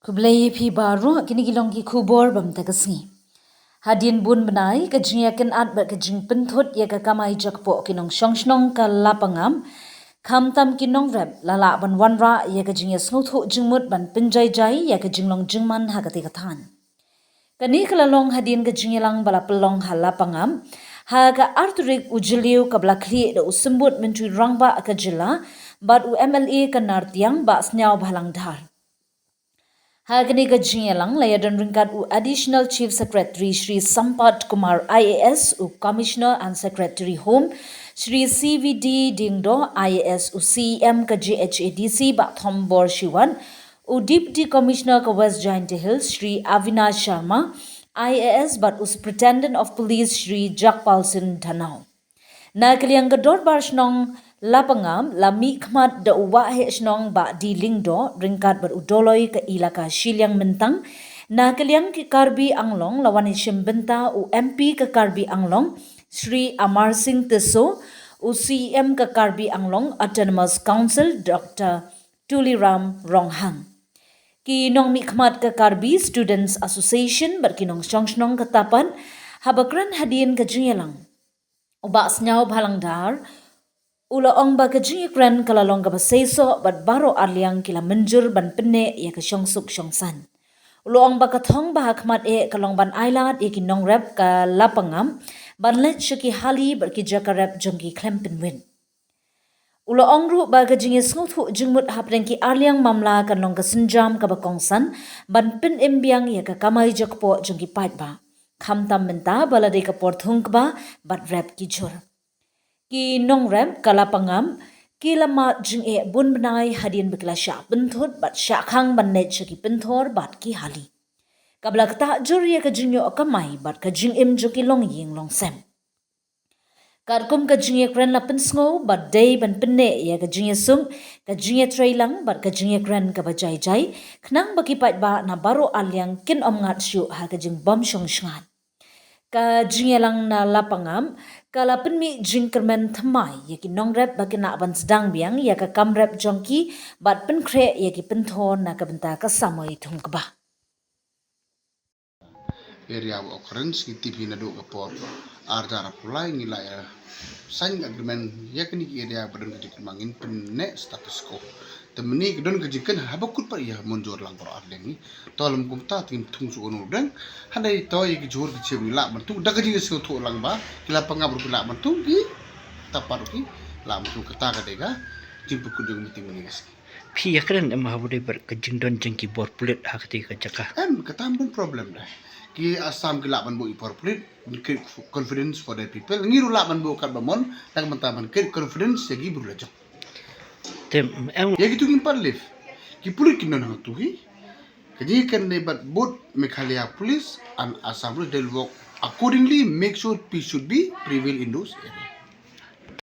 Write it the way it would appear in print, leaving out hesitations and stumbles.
Kublai phi baru kini gilong ki kubor bam takasngi. Hadin bun benai ka jing yakin at ba ka jing penthut ya ka kamai jakpo kinong shongshnong ka lapangam kham tam kinong rep lala ban wanra ya ka jing ya snuthu jingmut ban penjai jai ya ka jinglong jingman ha ka te kathan. Kani kalalong hadin ka jing yalang bala pelong ha lapangam ha ka arturik ujiliu ka blakli da usembut mentui rangba ka jila bat u MLA ka nartiang ba snyau bhalang dhar. Hagani Gajialang Layadan Ringkat U Additional Chief Secretary Shri Sampat Kumar IAS U Commissioner and Secretary Home Shri CVD Dingdo IAS U CM ka GHADC Ba Thombor Shiwan U Deputy Commissioner ka West Giant Hills Shri Avinash Sharma IAS But U Superintendent of Police Shri Jakpal Singh Dhanau. Na kaliang gador bar shnong lapangam lami khmat da uwa he shnong ba di lingdo ringkat ber udoloi ke ilaka Shiliang Mentang na kaliang ki Karbi Anglong lawani shimbenta u MP ke Karbi Anglong Shri Amar Singh Teso u CM ke Karbi Anglong Autonomous Council Dr. Tuliram Ronghang. Ki nong mi khmat ke Karbi Students Association berkinong shongshnong ketapan habakran hadin ke jingelang. Uba snyau bhalang dar ula ong ba kajing ikran kalalong ka baseso bat baro arliang kila menjur ban penne ya ka syongsuk syongsan. Ula ong ba kathong ba hakmat kalong ban ailat ki nong rep ka lapangam ban let syaki hali berki jaka rep jongki klempen win. Ula ong ru ba kajing snuthu jingmut hapren ki arliang mamla kan long ka senjam ka bakongsan ban pen embiang ya ka kamai jakpo jongki pait ba. Kham tam menta balade ka porthung ba bat rep ki jur. Ki nong rep kalapangam ki lama jing bun benai hadin bekla sya penthut bat sya khang ban net ki penthor bat ki hali. Kablak ta jur ya ka jingyo kamai bat ka jing im jo ki long ying long sem. Karkum ka jing kren la pensngo bat day ban penne ya ka jing sung ka jing trailang bat ka jing kren ka bajai jai knang baki pat ba na baro alyang kin om ngat syu ha ka jing bom shong shngat. Ka jingelang na lapangam kala penmi jingkermen thamai yaki nong rep bakina ban sedang biang ya ka kam rep jongki bat pen kre yaki penthon na ka benta ka samoi thung ka ba area of occurrence ki TV na do ka por arjara pulai ngila ya sign agreement yakni ki area badan ka mangin penne status quo temani kedon kejikan habakut par ya monjor lang por arlengi tolum kumta tim thung su onu dang handai to yi jor ki chim la bantu daga ji su tho lang ba kila pangab ru la bantu ki tapar ki la bantu kata ka dega jimpu kudung meeting ni gas Phi yakren mahabude ber kejingdon jengki bor pulit hakti ka jaka katam ben problem dah ki asam ki la ban bo ipor pulit confidence for the people ngiru la ban bo kat bamon tang mentaman ke confidence yagi burlajo tem em yagi tu kimpar live ki pulit kinon ha tu hi kaji kan ne but both Meghalaya police and Assam they will work accordingly make sure peace should be prevail in those areas.